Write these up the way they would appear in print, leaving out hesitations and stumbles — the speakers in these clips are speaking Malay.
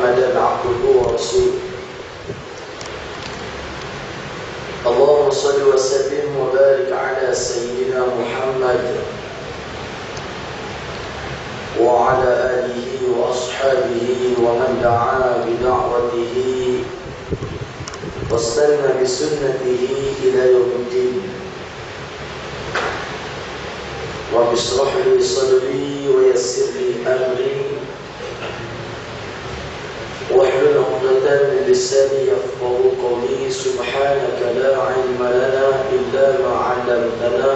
محمدا عبده ورسوله اللهم صل وسلم وبارك على سيدنا محمد وعلى آله وأصحابه ومن دعا بدعوته واستنى بسنته إلى يوم الدين. رب اشرح لي صدري ويسر لي أمري واحلل عقدة من لساني يفقهوا قولي. سبحانك لا علم لنا إلا ما علمتنا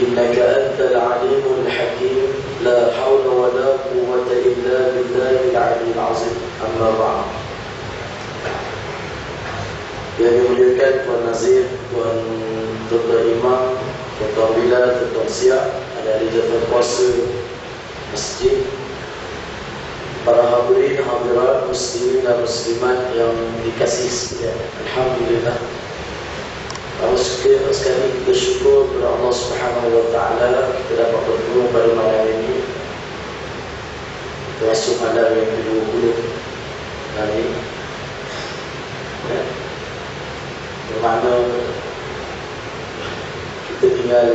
إنك أنت العليم الحكيم. لا حول ولا قوة إلا بالله العلي العظيم. أما بعد. Yang dimuliakan Tuan Nazir, Tuan Tuan Imam, Tuan Bilal, Tuan Siap, ada Tuan Puasa Masjid, para hadirin hadirat muslimin dan muslimat yang dikasihi sekalian. Alhamdulillah. Sekali kita syukur kepada Allah Subhanahu wa taala kita dapat bertemu pada malam ini. Termasuk malam yang ke-20 hari ini. Bermakna kita tinggal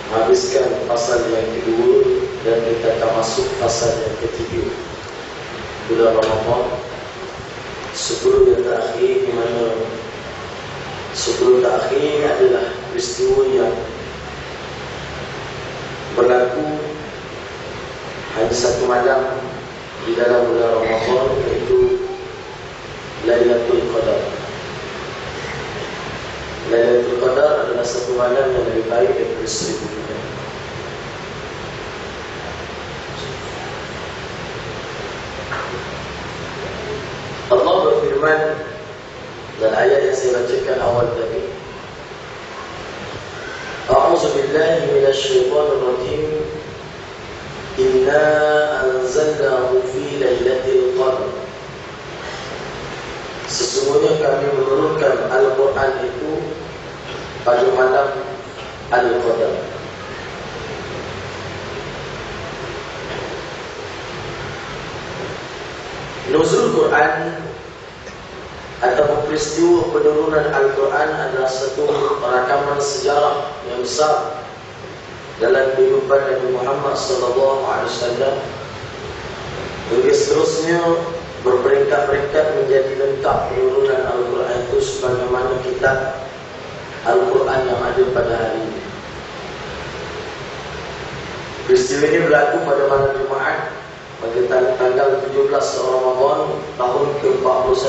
menghabiskan pasal yang kedua dan kita akan masuk pasal yang ketiga bulan Ramadan. 10 yang terakhir, di mana 10 terakhir adalah peristiwa yang berlaku hanya satu malam di dalam bulan Ramadan, iaitu Lailatul Qadar. Lailatul Qadar adalah satu malam yang lebih baik daripada 1000 bulan. Allah berfirman dalam ayat yang saya bacakan awal tadi, A'udzu billahi minasyaitonir rajim. Inna anzalnahu fi lailatul qadar. Sesungguhnya kami menurunkan Al-Quran itu pada malam Al-Qadar. Nuzul Quran atau peristiwa penurunan Al-Quran adalah satu rakaman sejarah yang besar dalam kehidupan Nabi Muhammad SAW. Hingga seterusnya berperingkat-peringkat menjadi lengkap penurunan Al-Quran itu sebagaimana kitab Al-Quran yang ada pada hari ini. Peristiwa ini berlaku pada malam Jumaat pada tanggal 17 Ramadan tahun ke-41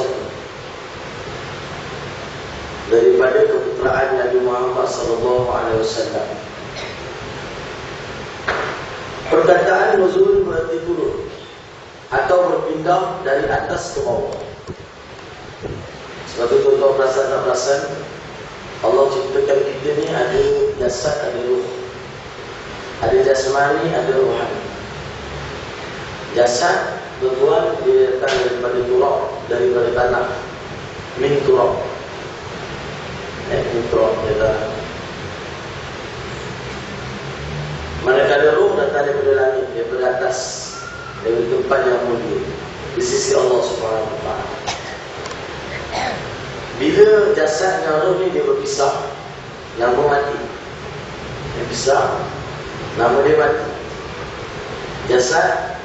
daripada keputeraan Nabi Muhammad SAW. Perkataan nuzul berarti turun atau berpindah dari atas ke bawah. Sebab itu tuan-tuan perasan tak perasan, Allah ciptakan kita ni ada jasad, ada ruh. Ada jasmani, ada rohani. Jasad, tuan-tuan, dia datang daripada turab, daripada tanah. Min turab. Min turab, dia datang. Manakala ruh datang daripada langit, daripada atas, dari tempat yang mulia di sisi Allah Subhanahu wa taala. Bila jasad dan roh ni dia berpisah, lama mati. Dia pisah, lama dia mati. Jasad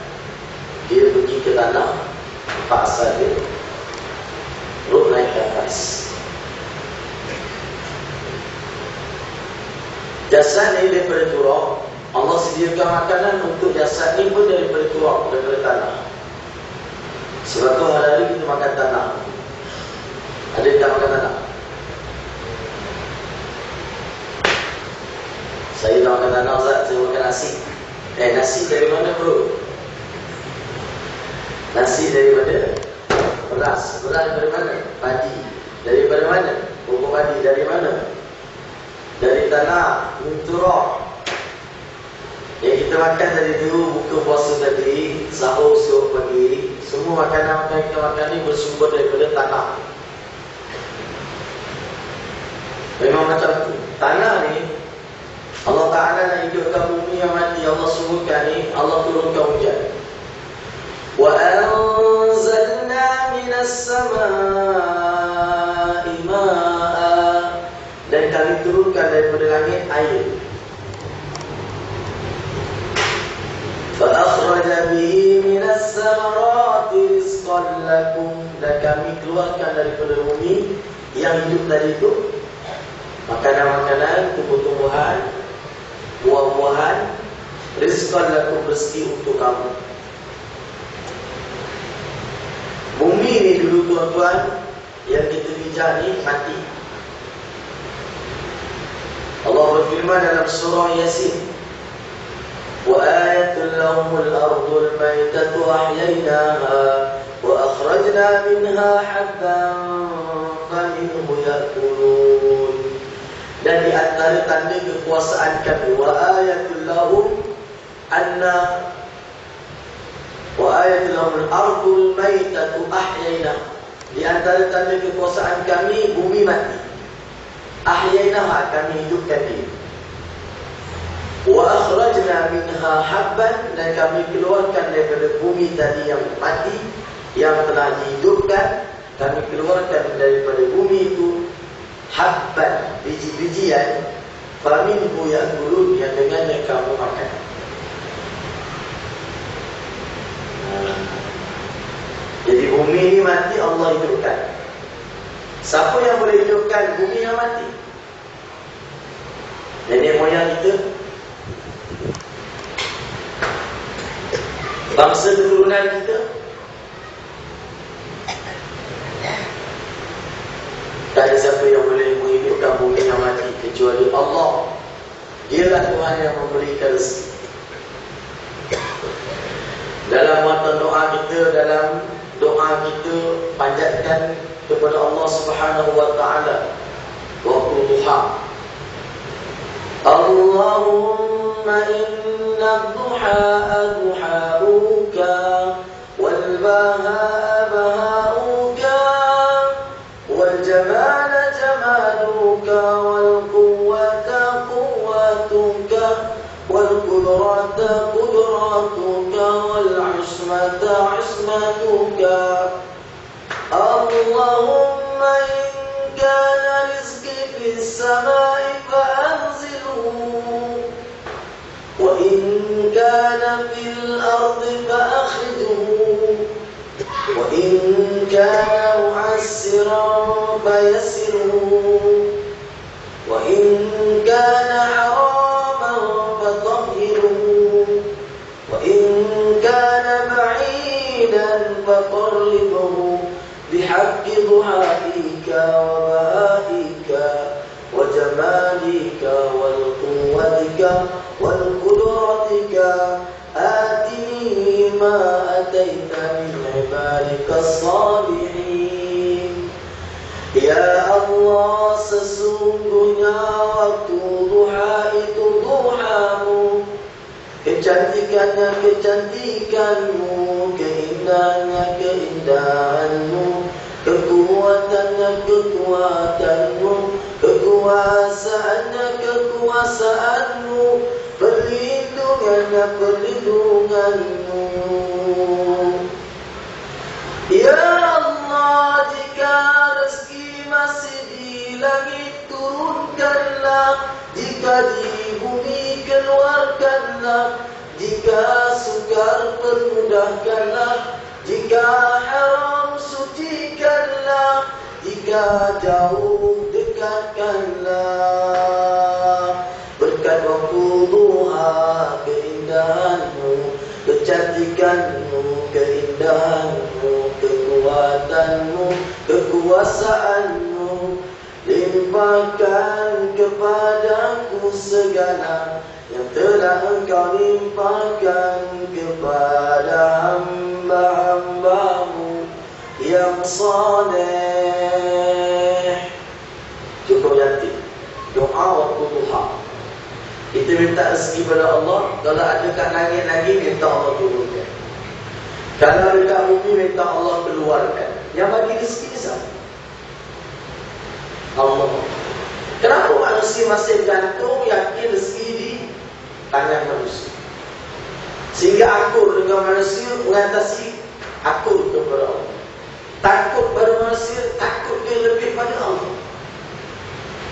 dia pergi ke tanah, tempat asal dia. Roh naik ke atas. Jasad ni daripada turab. Allah sediakan makanan untuk jasad ni pun daripada turab, daripada tanah. Sebab tu hari-hari kita makan tanah. Ada yang tak makan tanah? Saya tak makan tanah, Ustaz. Saya makan nasi. Nasi dari mana bro? Nasi daripada beras. Beras daripada mana? Padi. Daripada mana? Pokok padi. Dari mana? Dari tanah. Turab. Yang kita makan dari dulu, buka puasa tadi, sahur, suruh pagi, semua makanan yang kita makan ni bersumber daripada tanah. Memang macam tanah ni, Allah Ta'ala nak hidupkan bumi yang mati. Allah suruhkan ni, Allah turunkan hujan. samaa'i ma'a, dan kami turunkan daripada langit air. Fa akhraja bihi minas samarati rizqan lakum, dan kami keluarkan daripada bumi yang hidup tadi itu makanan-makanan, tumbuh-tumbuhan, buah-buahan, rizqan lakum, rezeki untuk kamu. Bumi ni dulu tuan-tuan yang kita bijak ni mati. Allah berfirman dalam surah Yasin, wa ayatul lahumul ardul maytatu ahyaynaha wa akhrajna minha habban faminhu ya'kulun. Dan di antara tanda kekuasaan kami, wa ayatul lahum anna wa ayatul lahumul ardul maytatu ahyaynaha. Di antara tanda kekuasaan kami, bumi mati. Ahyaynaha, kami hidupkan dia. Wa akhrajna minha habban, dan kami keluarkan daripada bumi tadi yang mati, yang telah dihidupkan, kami keluarkan daripada bumi itu habban, biji-bijian, faminhu ya'kulun, yang dengannya kamu makan. Jadi bumi ini mati, Allah hidupkan. Siapa yang boleh hidupkan bumi yang mati? Nenek moyang kita, bangsa keturunan kita. Tak ada siapa yang boleh menghidupkan bumi yang mati kecuali Allah. Dialah Tuhan yang memberikan rezeki. Dalam mata doa kita, dalam doa kita panjatkan kepada Allah Subhanahu wa taala waktu duha. Allahumma inna duha duhauka wal bahaa bahauka wal jamala jamaluka wal quwwata quwwatuka wal qudrata qudratuka wal ismata ismatuka. Allahumma in kana rizqi fis samai fa'anzilhu wa in kana fil ardi fa'akhidhu wa in kana mu'assiran fayassirhu wa in kana haraman fatahhirhu wa in kana ba'idan faqarribhu بحق ضحائك وبهائك وجمالك والقوتك والقدرتك آتني ما أتيت من عبادك الصالحين. Ya Allah, sesungguhnya waktu duha itu duhamu, kecantikannya kecantikanmu, keindahannya keindahanmu, kekuatannya kekuatanmu, kekuasaannya kekuasaanmu, perlindungannya perlindunganmu. Ya Allah, jika rezeki masih di langit turunkanlah, jika di bumi keluarkanlah, jika sukar permudahkanlah, jika haram sucikanlah, jika jauh dekatkanlah. Berkat waktu duha, keindahanmu, kecantikanmu, keindahanmu, kekuatanmu, kekuasaanmu, limpahkan kepadaku segala yang telah Engkau limpahkan kepada hamba-hambamu yang saleh. Cukup yakin doa waktu duha. Kita minta rezeki pada Allah. Kalau ada kat langit lagi, minta Allah turunkan. Kalau dekat bumi, minta Allah keluarkan. Yang bagi rezeki ni siapa? Allah. Kenapa manusia masih gantung yakin rezeki di tangan manusia? Sehingga akur dengan manusia mengatasi akur kepada Allah. Takut pada manusia, takut dia lebih pada Allah.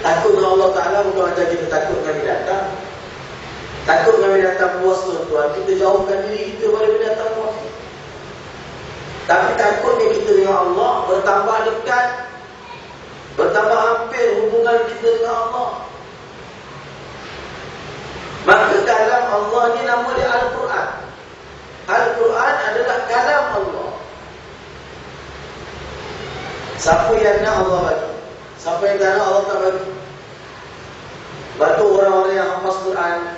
Takut dengan Allah Ta'ala bukan macam kita takut dengan binatang. Takut dengan binatang buas tuan-tuan, kita jauhkan diri kita pada binatang buas. Tapi takutnya kita dengan Allah bertambah dekat, bertambah hampir hubungan kita dengan Allah. Maka kalam Allah ni nama dia Al-Quran. Al-Quran adalah kalam Allah. Siapa yang nak Allah bagi, siapa yang tak nak Allah tak bagi. Batu orang-orang yang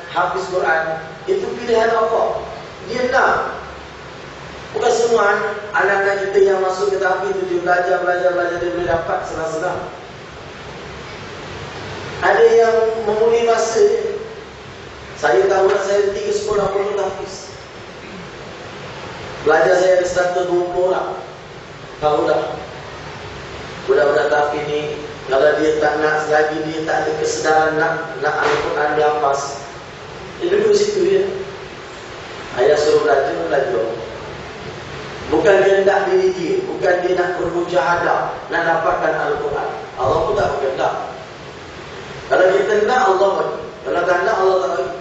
hafiz Quran, itu pilihan Allah. Dia nak. Bukan semua anak-anak kita yang masuk ke tahfiz tu dia belajar dia boleh dapat senang-senang. Ada yang memulai masa dia. Saya tahu lah, saya 3 sekolah pun tahfiz. Belajar saya ada 120 orang. Tahu dah. Budak-budak tahfiz ni, kalau dia tak nak selagi dia tak ada kesedaran nak Al-Quran dia hafaz, dia duduk situ dia. Ayah suruh belajar. Bukan dia nak diri dia, bukan dia nak bermujahadah, nak dapatkan Al-Quran. Allah pun tak berkendak. Kalau kita nak, Allah bagi. Kalau tak nak, Allah tak bagi.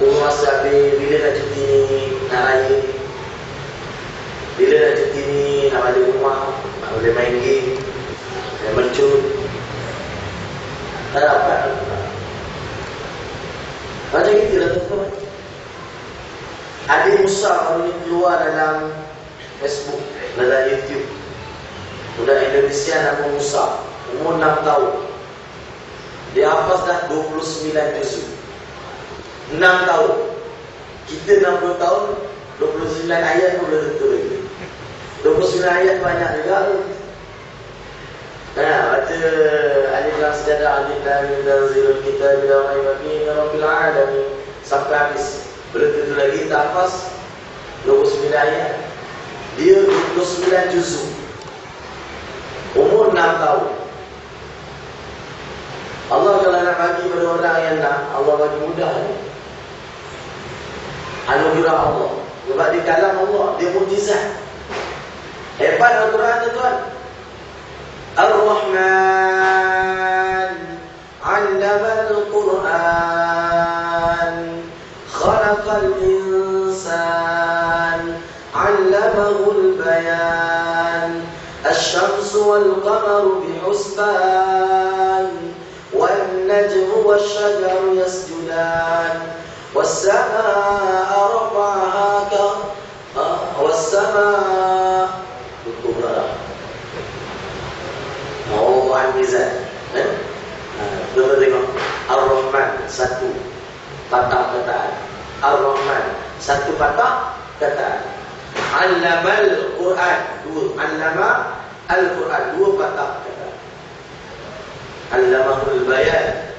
Tunggu masa habis, bila nak cuti ni, nak raya ni, bila nak cuti ni, nak balik rumah, nak boleh main game, nak mencut, tak dapat Al-Quran. Macam itu lah tuan-tuan. Adik Musa baru ni keluar dalam Facebook, dalam YouTube. Budak Indonesia nama Musa, umur 6 tahun. Dia hafaz dah 29 juzuk. 6 tahun. Kita 60 tahun, 29 ayat pun belum tentu lagi. 29 ayat banyak juga tu. Baca alif lam sejadah, alif lam mim tanzilul kitab la raiba fihi min rabbil alamin sampai habis. Belum tentu lagi tak hafaz 29 ayat. Dia 29 juzuk. Umur 6 tahun. Allah kalau nak bagi pada orang yang nak, Allah bagi mudah ni. Anugerah Allah. Sebab dia kalam Allah, dia mukjizat. Hebat Al-Quran tu tuan. Ar-Rahman 'allama al-Quran, khalaqal insan, 'allamahu al-bayan, asy-syamsu wal-qamaru bihusban, wan-najmu wash-shajaru yasjudan, was-samaa'a rafa'aha was-samaa'a Mawdu'an mizan. Kita tengok Ar-Rahman, satu patah kataan. Ar-Rahman, satu patah kataan. Allamal Quran, dua. Allama Al-Quran, dua patah kataan. Allamahul bayan.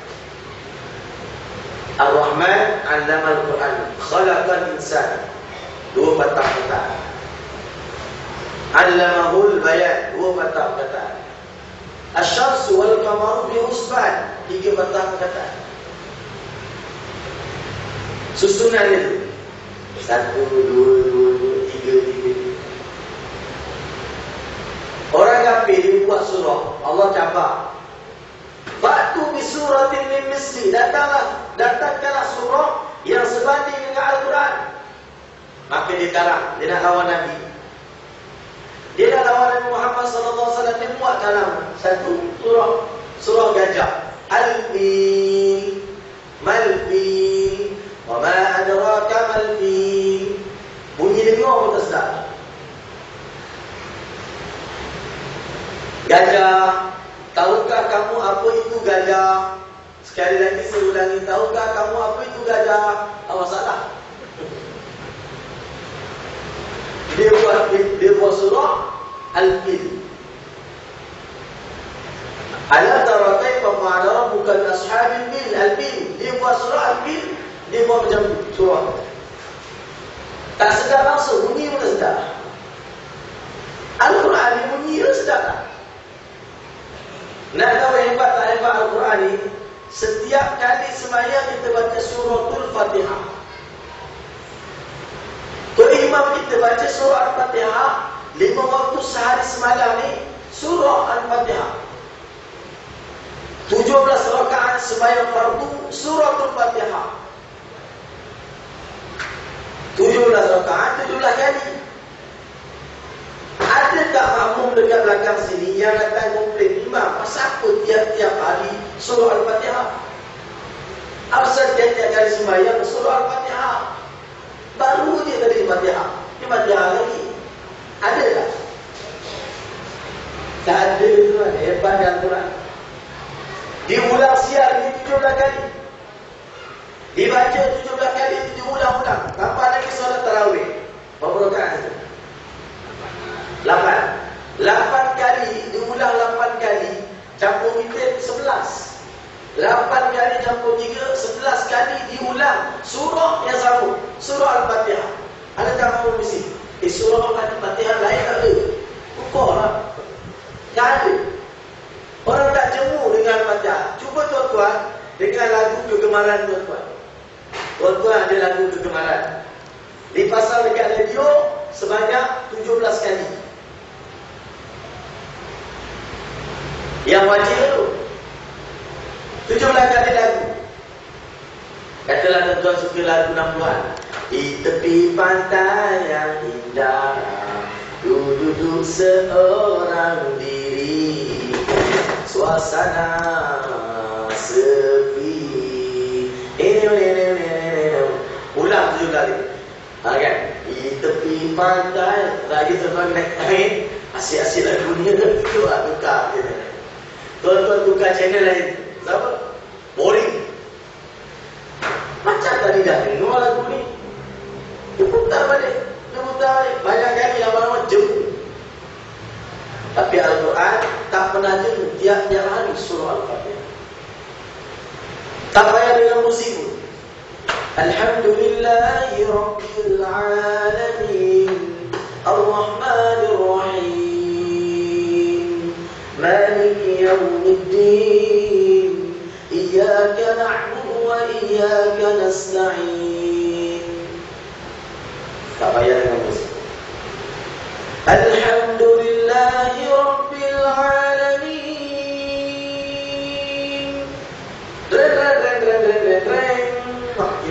Ar-Rahman, allamal Quran, khalaqal insan, dua patah kataan. Allamahul bayan, dua patah kataan. Asy-syamsu wal qamaru bihusban, tiga patah kataan. Susunan itu 1, 2, 3. Orang kafir dia buat surah, Allah cabar. Fa'tu bi suratin min misli, datangkanlah surah yang sebanding dengan Al-Quran. Maka dia kalah, dia nak lawan Nabi. Dia nak lawan Nabi Muhammad sallallahu alaihi wasallam, dia buat kalam satu surah gajah. Al-Fil, Mal-Fil, wa ma adraka mal-Fil. Bunyi dengar pun tak sedap. Gajah, tahukah kamu apa itu gajah? Sekali lagi saya ulangi, tahukah kamu apa itu gajah? Tak masalah. Dia buat surah Al-Fil. Alam tara kaifa fa'ala rabbuka bi ashabil fil. Al-Fil. Dia buat surah Al-Fil, dia buat macam surah. Tak sedap langsung, bunyi pun tak sedap. Al-Quran ni bunyi pun sedap tak? Nak tahu hebat tak hebat Al-Quran ni? Setiap kali sembahyang kita baca suratul Fatihah. Kalau imam kita baca surah Al-Fatihah, 5 waktu sehari semalam ni surah Al-Fatihah. 17 rakaat sembahyang fardu surah Al-Fatihah. 17 rakaat 17 kali. Ada tak makmum dekat belakang sini yang datang komplain, imam, pasal apa tiap-tiap hari surah Al-Fatihah? Asal tiap-tiap kali sembahyang surah Al-Fatihah? Baru dia tadi Fatihah. Dia Fatihah lagi. Ada tak? Tak ada tuan. Hebat kan Quran. Diulang siar ni 17 kali. Dibaca 17 kali, diulang-ulang. Tambah lagi solat tarawih. Berapa rakaat tu? 8 kali, diulang 8 kali. Campur witir 11. 8 kali campur 3, 11 kali diulang surah yang sama, surah Al-Fatihah. Ada tak mahu mesti? Surah Al-Fatihah lain tak ada. Pukul lah. Tak ada. Orang tak jemu dengan Al-Fatihah. Cuba tuan-tuan dengan lagu kegemaran tuan-tuan. Tuan-tuan ada lagu kegemaran, dipasang dekat radio sebanyak 17 kali. Yang wajib tu 17 kali lagu. Katalah tuan-tuan suka lagu 60-an. Di tepi pantai yang indah, duduk seorang diri, suasana sepi. Ulang 7 kali. Kan? Di tepi pantai, lagi tuan-tuan naik air, asyik-asyik lagu ni tu lah, tukar. Tuan-tuan tukar channel lain. Kenapa? Boring. Macam tadi dah dengar lagu ni, dia putar balik. Banyak kali lama-lama jemu. Tapi Al-Quran tak pernah jemu. Tiap-tiap hari surah Al-Fatihah. Tak payah dengan musik pun. Alhamdulillahi Rabbil Alamin, Ar-Rahmanir Rahim, Maliki Yawmiddin, Iyyaka na'budu wa iyyaka nasta'in. Tak payah dengan musik. Alhamdulillahi Rabbil Alamin.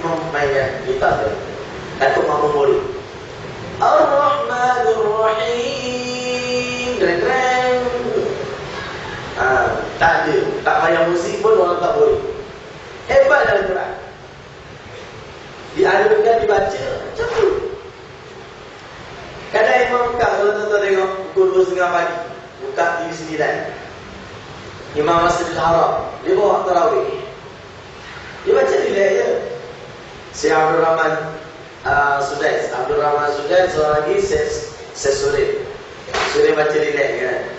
Imam main gitar tu. Aku mahu murid. Ar-Rahmanir Rahim. Tak ada. Tak payah musik pun orang tak boleh. Hebat dalam Quran. Dialurkan, dibaca macam tu. Kadang Imam buka, kalau tuan-tuan tengok pukul 2.30 pagi, buka TV 9, Imam Masjidil Haram, dia bawa tarawih. Dia baca relax je. Si Abdul Rahman Sudais seorang lagi saya sore baca relax kan.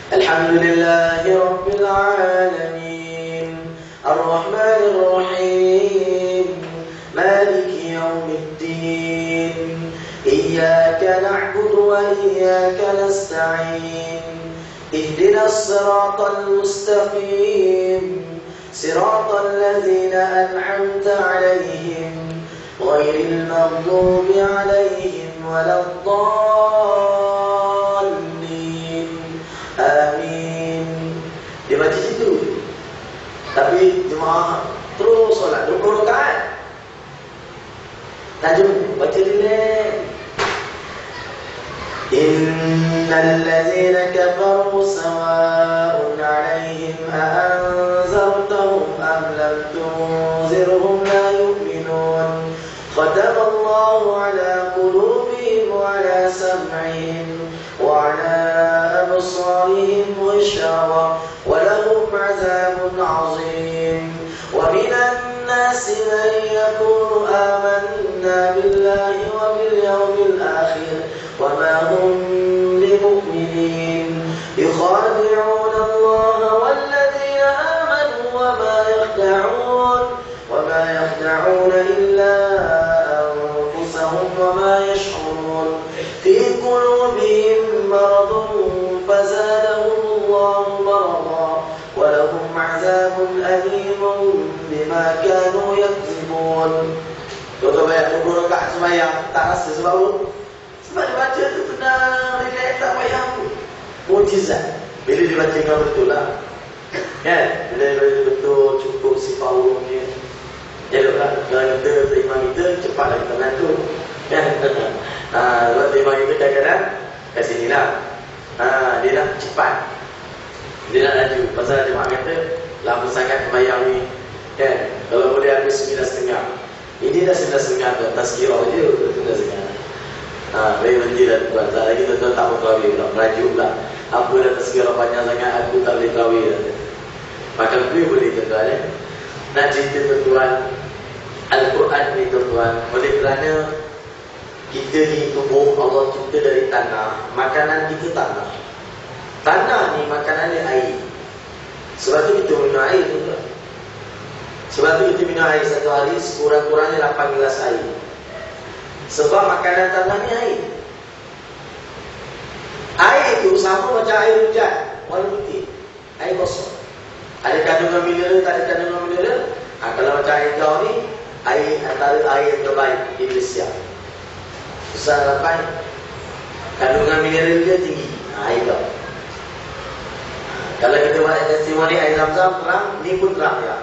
Alhamdulillahi Rabbil Alamin, Ar-Rahmanir Rahim, Maliki Yawmiddin, Iyyaka na'budu wa iyyaka nasta'in, Ihdinas siratal mustaqim, siratal ladzina an'amta 'alaihim, ghairil maghdubi 'alaihim waladdallin. Amin. Dia baca situ. Tapi jemaah terus solat 20 rakaat. Tajum baca relax. Innal ladzina kafaru sawa'un 'alaihim a'anzartahum am lam tunzirhum la yu'minun. Khatamallahu 'ala qulubihim wa 'ala sam'ihim wa 'ala absarihim ghishawa wa lahum 'adzabun 'adzim. Wa minan nasi man yaqulu amanna billahi wa bil yawmil akhir wa ma hum bimu'minin. Yukhadi'una Allah wal ladzina amanu wa ma yakhda'una illa anfusahum wa ma yash'urun. Fi qulubihim maradun fazadahum Allah marada wa lahum 'adzabun alimun bima kanu yakzibun. Tuan-tuan banyak 20 rakaat sembahyang tak rasa sebab apa? Sebab dia baca tu tenang, relax, tak payah pun. Mujizat. Bila dibaca dengan betul lah. Kan? Bila dibaca betul, cukup si power dia. Eloklah, kalau kita terima kita, cepatlah kita menantu. Kan? Sebab terima kita kadang-kadang kat sini lah. Dia nak cepat. Dia nak laju. Pasal jemaah kata, lama sangat bayang ni. Kan? Kalau boleh habis 9.30. Ini dah 9.30 tu. Tazkirah je, 9.30. Baik berhenti dah tuan. Tak lagi tuan-tuan tak mau terawih pula. Merajuk pula. Apa dah tazkirah panjang sangat, aku tak boleh terawih dah. Maka gue boleh tuan-tuan. Nak cerita tuan-tuan, Al-Quran ni tuan-tuan, oleh kerana kita ni tubuh Allah cipta dari tanah, makanan kita tanah. Tanah ni makanan dia air. Sebab tu kita minum air tuan-tuan. Sebab tu kita minum air satu hari sekurang-kurangnya 8 gelas air. Sebab makanan tanah ni air. Air tu sama macam air hujan, warna putih, air kosong. Ada kandungan mineral, tak ada kandungan mineral. Kalau macam air kau ni, air antara air terbaik di Malaysia. Besar apa? Kandungan mineral dia tinggi. Air kau. Kalau kita buat testimoni air Zam-Zam terang, ni pun terang ya.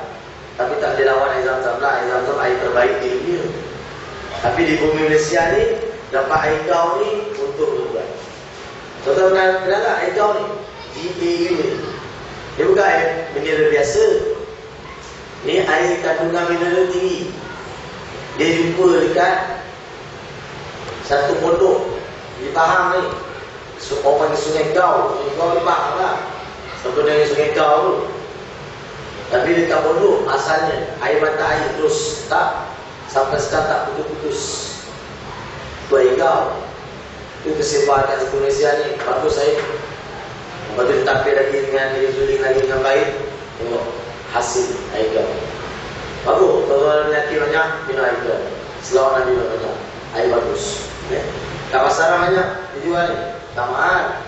Tapi tak ada lawan air Zam-Zam lah. Air Zam-Zam air terbaik di dunia. Tapi di bumi Malaysia ni, dapat air kau ni untuk tuan. Tuan-tuan pernah tak air kau ni? GAU ni. Dia bukan air mineral biasa. Ni air kandungan mineral tinggi. Dia jumpa dekat satu pondok di Pahang ni. Orang panggil Sungai Gau. Sungai Gau di Pahang lah. Satu dari Sungai Gau tu. Tapi dekat pondok asalnya air mata air terus tak. Sampai sekarang tak putus-putus. Tu air Gau. Itu kesempahan kat Malaysia ni. Bagus air. Lepas tu ditapir lagi dengan insulin lagi dengan baik. Tengok hasil air kau. Bagus. Kalau penyakit banyak, minum air kau. Selawat Nabi banyak. Air bagus. Kat pasaran banyak dijual ni. Tak mahal.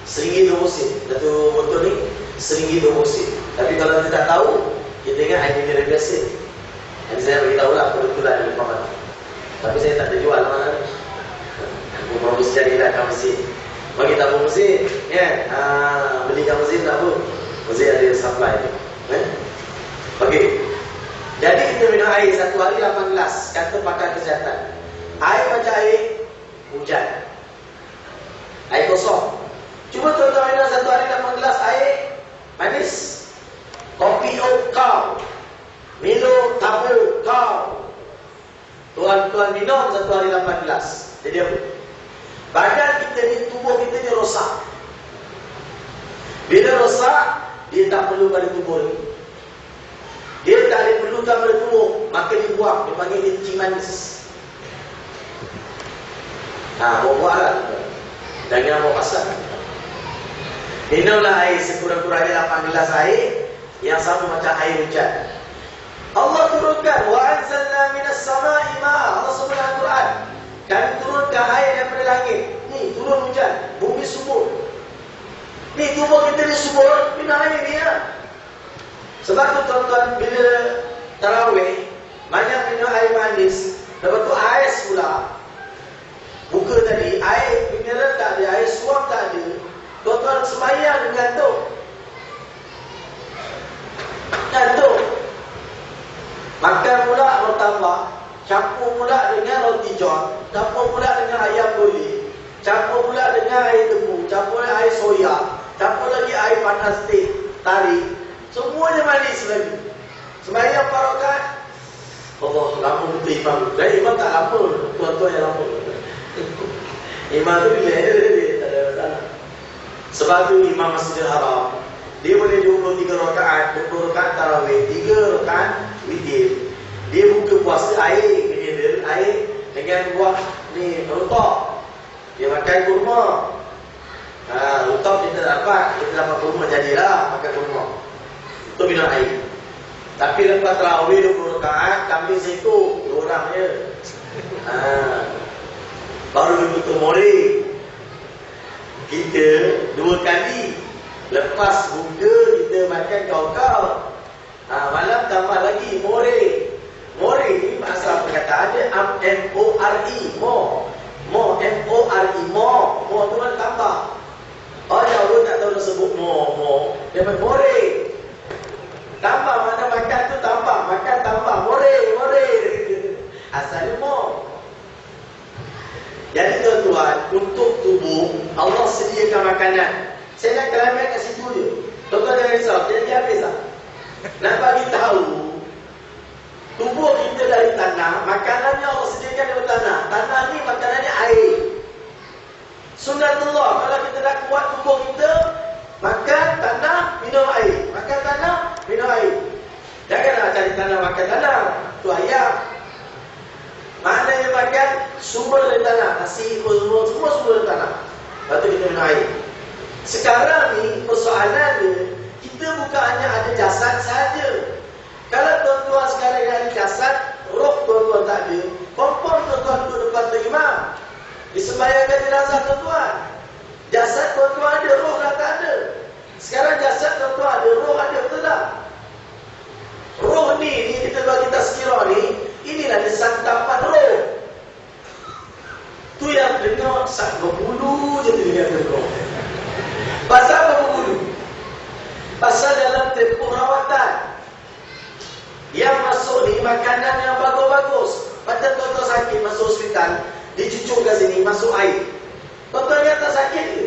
RM1 2 musim. Satu botol ni RM1 2 musim. Tapi kalau kita tak tahu, kita ingat air mineral biasa. Nanti saya beritahu lah kebetulan di Muhammad. Tapi saya tak terjual mana ni. Aku promosi carilah kat mesin. Bagi tabung mesin, kan? Beli kat mesin tak pun. Mesin ada supply tu. Okey. Jadi kita minum air satu hari 8 gelas. Kata pakar kesihatan. Air macam air hujan. Air kosong. Cuba tuan-tuan minum satu hari 8 gelas air manis. Kopi oat kau. Milo tabur kau. Tuan-tuan minum satu hari 8 gelas. Jadi apa? Badan kita ni, tubuh kita ni rosak. Bila rosak, dia tak perlu pada tubuh ni. Dia tak ada perlukan pada tubuh, maka dibuang. Dia panggil kencing manis. Buat-buatlah. Jangan bawa pasal. Minumlah air sekurang-kurangnya 8 gelas air yang sama macam air hujan. Allah turunkan wa anzalna minas sama'i ma'a. Allah sebut dalam Quran. Kami turunkan air daripada langit. Ni turun hujan, bumi subur. Ni tubuh kita ni subur, minum air ni ya. Sebab tu tuan-tuan bila tarawih banyak minum air manis, lepas tu ais pula. Buka tadi air mineral tak ada, air suam tak ada. Tuan-tuan sembahyang dengan tu. Gantung. Makan pula bertambah. Campur pula dengan roti john, campur pula dengan ayam goli, campur pula dengan air tebu, campur dengan air soya, campur lagi air panas teh, tarik. Semuanya manis lagi. Sembahyang parokat. Allah, lama betul imam. Dan imam tak lama, tuan-tuan yang lama. Imam tu bila dia tak ada masalah. Sebab tu imam Masjidil Haram, dia boleh 23 rakaat, 20 rakaat tarawih, 3 rakaat witir. Dia buka puasa air mineral, air dengan buah ni rutab. Dia makan kurma. Rutab kita dapat kurma jadilah makan kurma. Itu minum air. Tapi lepas tarawih 20 rakaat, kambing seekor, 2 orang je. Baru dia buka more. Kita 2 kali. Lepas buka kita makan kau-kau. Malam tambah lagi more. More ni asal perkataan dia M-O-R-E, more, M-O-R-E. Dia more. Tambah mana makan tu tambah, makan tambah, more. Asalnya more. Jadi tuan-tuan, untuk tubuh Allah sediakan makanan. Saya nak kelamin kat situ je. Tuan-tuan jangan risau, jadi habis tak? Nak bagi tahu tubuh kita dari tanah, makanannya Allah sediakan dari tanah. Tanah ni makanannya air. Sunnatullah, kalau kita nak kuat tubuh kita, makan tanah, minum air. Makan tanah, minum air. Janganlah cari tanah, makan tanah. Tu ayam. Maknanya makan sumber dari tanah. Nasi, semua sumber dari tanah. Lepas tu kita minum air. Sekarang ni persoalannya, kita bukan hanya ada jasad saja. Kalau tuan-tuan sekarang ada jasad, roh tuan-tuan tak ada, confirm tuan-tuan duduk depan imam. Disembayangkan jenazah tuan-tuan. Jasad tuan-tuan ada, roh dah tak ada. Sekarang jasad tuan-tuan ada, roh ada, betul tak? Roh ni kita bagi tazkirah ni, inilah dia santapan roh. Tu yang dengar sak berbulu je tu dengar dengar. Pasal apa berbulu? Pasal dalam tempoh rawatan yang masuk ni makanan yang bagus-bagus. Macam tuan-tuan sakit masuk hospital, dicucuk kat sini, masuk air. Tuan-tuan ni tak sakit ke?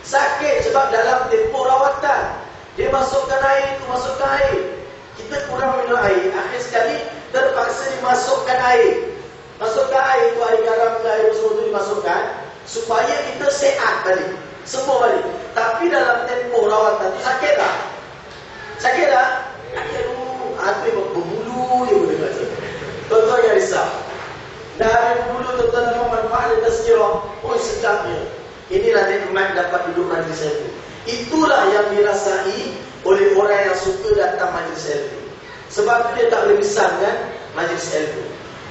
Sakit sebab dalam tempoh rawatan dia masukkan air tu, masukkan air. Kita kurang minum air, akhir sekali terpaksa dimasukkan air. Masukkan air tu, air garam, air semua tu dimasukkan supaya kita sihat balik, sembuh balik. Tapi dalam tempoh rawatan tu sakit tak? Sakit tak? Sakit dulu. Hati berbulu je boleh baca. Tuan-tuan yang risau. Dah ada berbulu, tuan-tuan memang manfaat dan tazkirah. Oh sedapnya. Inilah nikmat dapat duduk majlis ilmu. Itulah yang dirasai oleh orang yang suka datang majlis ilmu. Sebab tu dia tak boleh pisahkan majlis ilmu.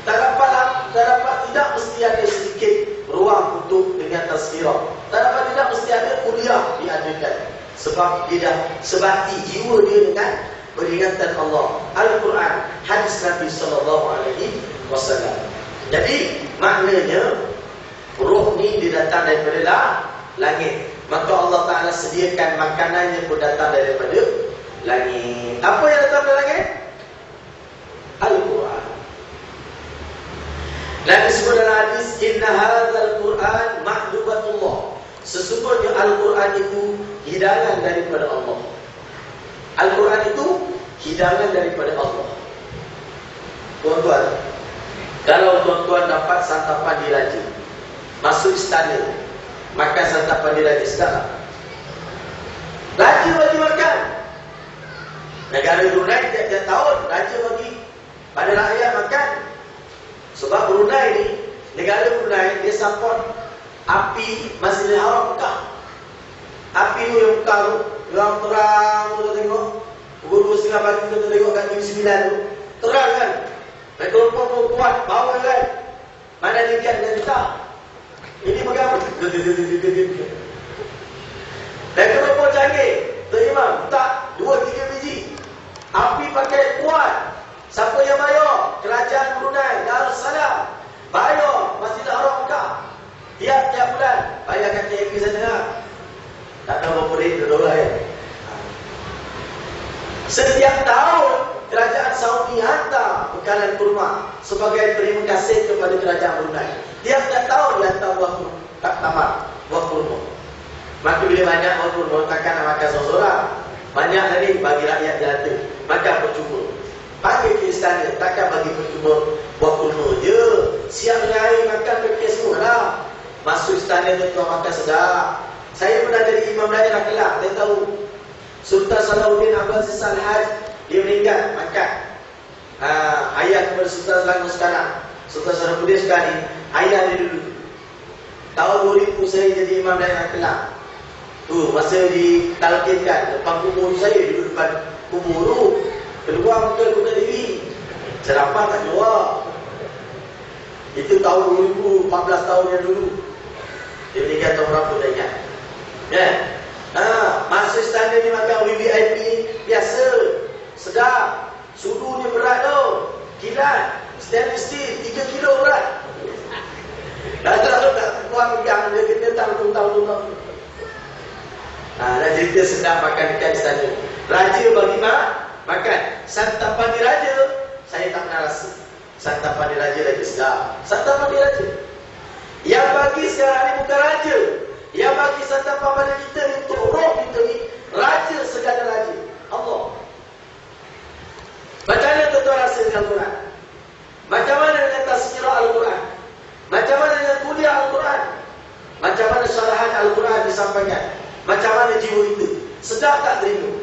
Tak dapat tidak mesti ada sedikit ruang untuk dengan tazkirah. Tak dapat tidak mesti ada kuliah diadakan. Sebab dia dah sebati jiwa dia dengan peringatan Allah, Al-Quran, hadis Nabi SAW. Jadi maknanya roh ni dia datang daripada langit. Maka Allah Ta'ala sediakan makanannya pun datang daripada langit. Apa yang datang dari langit? Al-Quran. Nabi sebut dalam hadis, inna hadzal Quran mahdubatullah. Sesungguhnya Al-Quran itu hidangan daripada Allah. Al-Quran itu hidangan daripada Allah. Tuan-tuan, kalau tuan-tuan dapat santapan di raja, masuk istana, makan santapan di raja, sedap. Raja bagi makan. Negara Brunei tiap-tiap tahun raja bagi pada rakyat makan. Sebab Brunei ni, negara Brunei dia support api Masjidil Haram Mekah. Api tu yang Mekah tu, yang terang tu tengok. Pukul 2:30 pagi kita tengok kat TV 9 tu. Terang kan? Mikrofon tu kuat, bawah kan? Mana dia dan kita? Ini pegang. Mikrofon canggih. Terima, tak 2-3 biji. Api pakai kuat. Siapa yang bayar? Kerajaan Brunei Darussalam. Bayar Masjidil Haram Mekah. Tiap-tiap bulan bayarkan TAP sana. Tak tahu berapa ringgit dolar ya. Setiap tahun kerajaan Saudi hantar bekalan kurma sebagai terima kasih kepada kerajaan Brunei. Tiap-tiap tahun dia hantar buah kurma, tak tamat buah kurma. Maka bila banyak buah kurma, takkan nak makan seorang-seorang. Banyak tadi bagi rakyat jelata, makan percuma. Panggil ke istana, takkan bagi percuma buah kurma je. Siap dengan air, makan pakai semua lah. Masuk istana tuan makan sedap. Saya pernah jadi imam daerah Kelang, saya tahu. Sultan Salahuddin Abbas Al-Haj, dia meninggal, makan. Ayah kepada Sultan Selangor sekarang. Sultan Salahuddin sekarang ni, ayah dia dulu. Tahun 2000 saya jadi imam daerah Kelang. Tu, masa ditalkinkan, depan kubur saya, duduk depan kubur tu. Keluar muka kuda diri. Serapah tak keluar. Itu tahun 2014 tahun yang dulu. Dia meninggal tahun berapa dah ingat. Ya. Masuk istana ni makan VIP biasa. Sedap. Sudunya berat tu. Kilat. Stainless steel 3 kilo berat. Dah tak keluar pegang dia kena tahu. Nak cerita sedap makan dekat istana. Raja bagi makan. Santapan di raja, saya tak pernah rasa. Santapan di raja lagi sedap. Santapan di raja. Yang bagi sekarang ni bukan raja. Yang bagi santapan pada kita ni untuk roh kita ni, raja segala raja, Allah. Macam mana tuan-tuan rasa dengan Al-Quran? Macam mana dengan tazkirah Al-Quran? Macam mana dengan kuliah Al-Quran? Macam mana syarahan Al-Quran disampaikan? Macam mana jiwa itu? Sedap tak terima?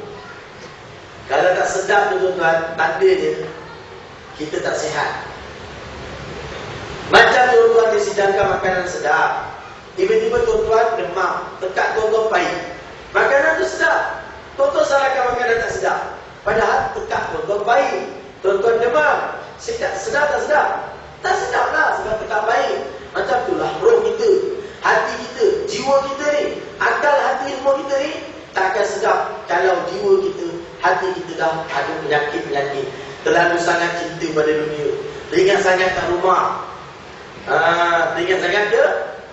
Kalau tak sedap tuan-tuan, tandanya kita tak sihat. Macam tuan-tuan disidangkan makanan sedap, tiba-tiba tuan-tuan demam, tekak tuan-tuan pahit. Makanan tu sedap, tuan-tuan salahkan makanan tak sedap. Padahal tekak tuan-tuan pahit, tuan-tuan demam. Sedap tak sedap? Tak sedap lah sebab tekak pahit. Macam itulah roh kita, hati kita, jiwa kita ni, akal hati semua kita ni tak akan sedap kalau jiwa kita, hati kita dah ada penyakit-penyakit. Terlalu sangat cinta pada dunia, teringat sangat kat rumah. Teringat sangat ke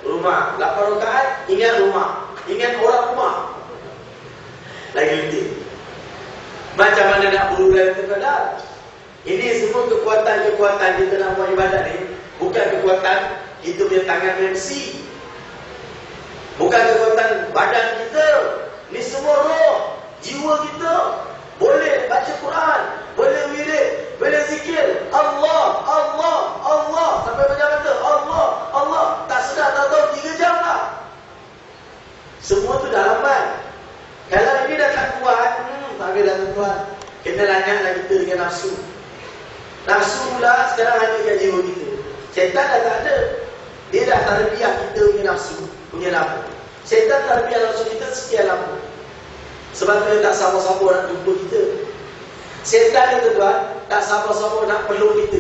rumah. 8 rakaat ingat rumah, ingat orang rumah. Lagi lebih. Macam mana nak berulang kepada? Ini semua kekuatan-kekuatan kita nak buat ibadat ni bukan kekuatan kita punya tangan MC, bukan kekuatan badan kita. Ni semua roh, jiwa kita. Boleh baca Quran, boleh wirid, boleh zikir Allah, Allah, Allah sampai macam kata Allah, Allah. Tak sedar tak tahu 3 jam lah. Semua tu dah lambat. Kalau ini dah tak kuat, tak boleh dah tuan. Kena langatlah kita dengan nafsu. Nafsu pula sekarang ada kat jiwa kita. Syaitan dah tak ada. Dia dah tarbiah kita punya nafsu, punya lampu. Syaitan tarbiah nafsu kita sekian lampu. Sebab tu tak sabar-sabar nak jumpa kita. Syaitan ni tuan, tak sabar-sabar nak peluk kita.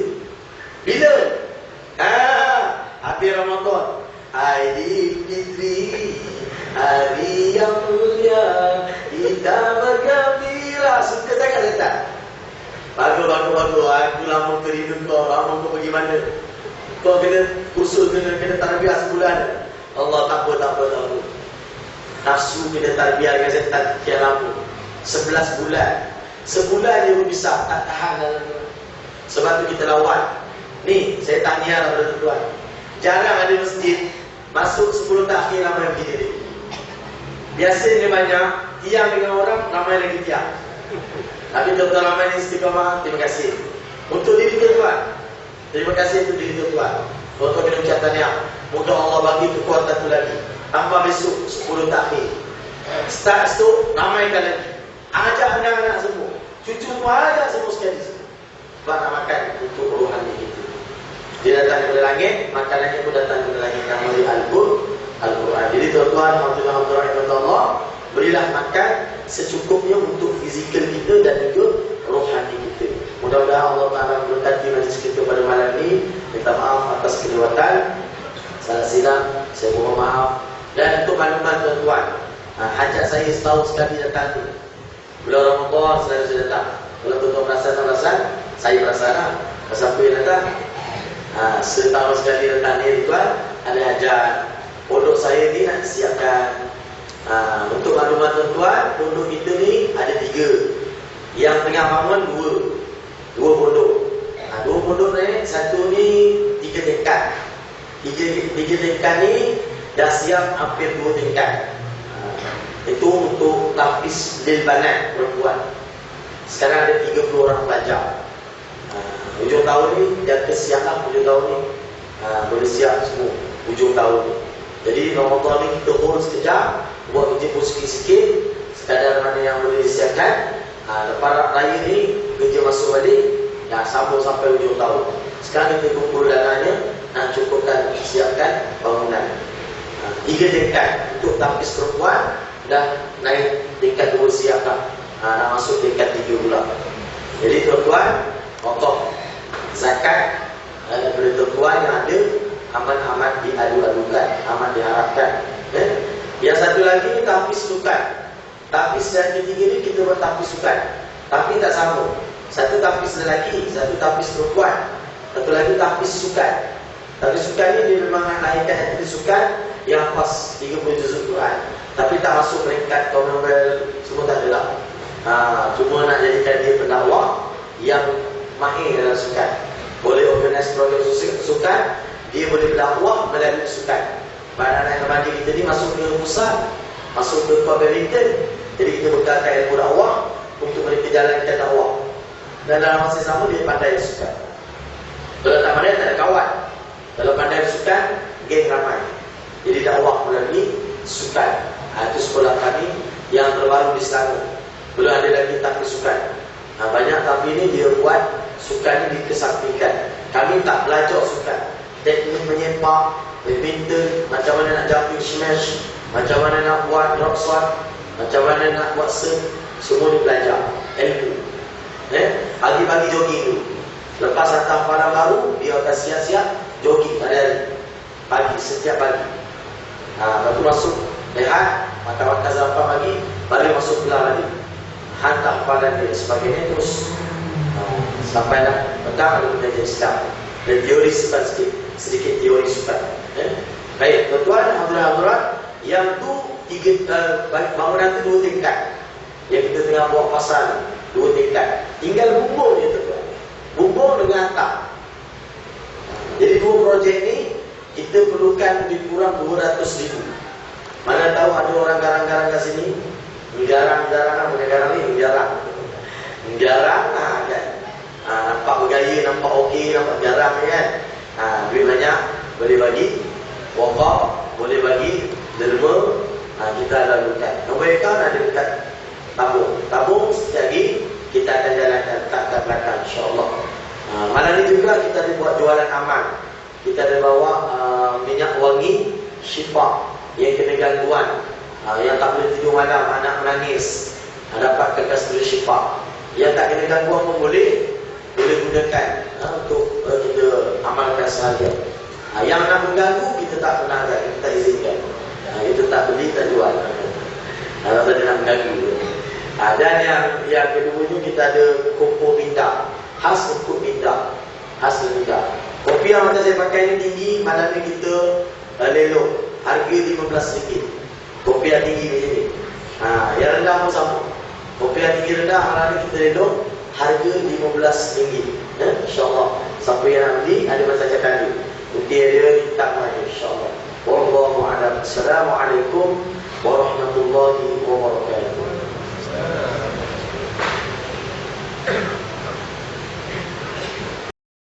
Bila? Habis Ramadan, Aidilfitri, hari yang mulia, kita bergembira. Suka sangat syaitan. Bagus. Aku lama kerindu kau, lama kau pergi mana? Kau kena kursus, kena tarbiah sebulan. Allah tak apa. Nafsu kena tarbiah dengan setan sekian lama. 11 bulan. Sebulan dia pun bisa tak tahan dalam. Sebab tu kita lawan. Ni, saya tahniah kepada tuan. Jarang ada masjid masuk 10 takhir ramai begini ni. Biasanya banyak tiang dengan orang, ramai lagi tiang. Tapi tuan-tuan ramai ni istiqamah, terima kasih. Untuk diri tuan, terima kasih untuk diri tuan. Tuan-tuan kena ucap tahniah. Moga Allah bagi kekuatan tu lagi. Tambah besok 10 takhir. Start esok ramaikan lagi. Ajak anak-anak semua, cucu semua, ajak semua sekali. Sebab nak makan untuk rohani kita. Dia datang dari langit, makanannya pun datang dari langit. Namanya Al-Quran. Jadi tuan-tuan, alhamdulillah, berilah makan secukupnya untuk fizikal kita dan juga rohani kita. Mudah-mudahan Allah Ta'ala memberkati majlis kita pada malam ini. Minta maaf atas kelewatan, salah silap, saya mohon maaf. Dan untuk makluman tuan-tuan, hajat saya setahun sekali datang tu. Bulan Ramadan selalu saya datang. Kalau tuan-tuan perasan, saya perasan siapa yang datang. Setahun sekali datang ni tuan, ada hajat. Pondok saya ni nak siapkan. Untuk makluman tuan-tuan, pondok kita ni ada 3. Yang tengah bangun 2 pondok. 2 pondok ni, satu ni 3 tingkat. 3 tingkat ni dah siap hampir 2 tingkat. Itu untuk lapis lil banat perempuan. Sekarang ada 30 orang pelajar. Hujung tahun ni dah kesiap lah. Hujung tahun ni boleh siap semua hujung tahun ni. Jadi Ramadan ni kita urus sekejap, buat kerja pun sikit-sikit, sekadar mana yang boleh disiapkan. Lepas raya ni kerja masuk balik, dah sambung sampai hujung tahun. Sekarang kita kumpul dananya, nak cukupkan, siapkan bangunan. 3 tingkat untuk tapis perempuan, dah naik tingkat 2 siap dah. Nak masuk tingkat 3 pula. Jadi tuan-tuan, pokok zakat daripada tuan-tuan yang ada amat-amat diadu-adukan, amat diharapkan. Yang satu lagi tapis sukan. Tapis dan ketiga ni kita buat tapis sukan, tapi tak sama. Satu tapis lelaki, satu tapis perempuan, satu lagi tapis sukan. Tapis sukan ni dia memang nak naikkan tapis sukan yang pas 30 juz Quran. Tapi tak masuk peringkat Commonwealth, semua tak ada lah. Cuma nak jadikan dia pendakwah yang mahir dalam sukan. Boleh organize program sukan, dia boleh berdakwah melalui sukan. Pada anak remaja kita ni masuk ke pusat, masuk ke badminton, jadi kita bekalkan ilmu dakwah untuk mereka jalankan dakwah. Dan dalam masa sama dia pandai sukan. Kalau tak pandai, tak ada kawan. Kalau pandai sukan, geng ramai. Jadi dakwah melalui sukan. Itu sekolah kami yang terbaru di Selangor. Belum ada lagi takfir sukan. Banyak tapi ini dia buat sukan ini dikesampingkan. Kami tak belajar sukan. Teknik menyepak, badminton, macam mana nak jumping smash, macam mana nak buat drop shot, macam mana nak buat serve, semua dia belajar ilmu. Pagi-pagi jogging dulu. Lepas hantar hafalan baru, dia akan siap-siap jogging hari-hari. Pagi, setiap pagi. Lepas tu masuk rehat, makan-makan sarapan pagi, baru masuk kelas lagi. Hantar hafalan dia sebagainya terus. Sampailah petang ada belajar Islam. Dan teori sukan sedikit teori sukan. Baik, tuan-tuan, hadirin-hadirat, yang tu bangunan tu 2 tingkat. Yang kita tengah buat pasal 2 tingkat. Tinggal bumbung je tuan-tuan. Bumbung dengan atap. Jadi 2 projek ni kita perlukan lebih kurang 200,000. Mana tahu ada orang garang-garang kat sini. Garang-garang bukan garang ni, garang. Garang kan. Nampak bergaya, nampak okey, nampak jarang kan. Duit banyak, boleh bagi wakaf, boleh bagi derma. Kita lakukan. Nombor akaun ada dekat tabung. Tabung sekejap lagi kita akan jalankan tak belakang insya-Allah. Malam ni juga kita ada buat jualan aman. Kita ada bawa minyak wangi Syifa yang kena gangguan, yang tak boleh tidur malam, anak menangis, dapat kekasih Syifa. Yang tak kena gangguan pun boleh gunakan untuk kita amalkan seharian. Yang nak mengganggu kita tak pernah ada, kita tak izinkan. Itu tak beli, tak jual. Kalau tak nak mengganggu. Dan yang keduanya kita ada kopi minda, khas untuk minda, khas minda. Kopi yang macam saya pakai ini tinggi, malam ni kita lelok, harga RM15. Kopi yang tinggi macam ni. Yang rendah pun sama. Kopi yang tinggi rendah, malam ni kita lelok, harga RM15. InsyaAllah. Siapa yang nak beli, ada masa cakap ni. Bukti dia tak mahu insyaAllah. Wallahu a'lam. Assalamualaikum warahmatullahi wabarakatuh.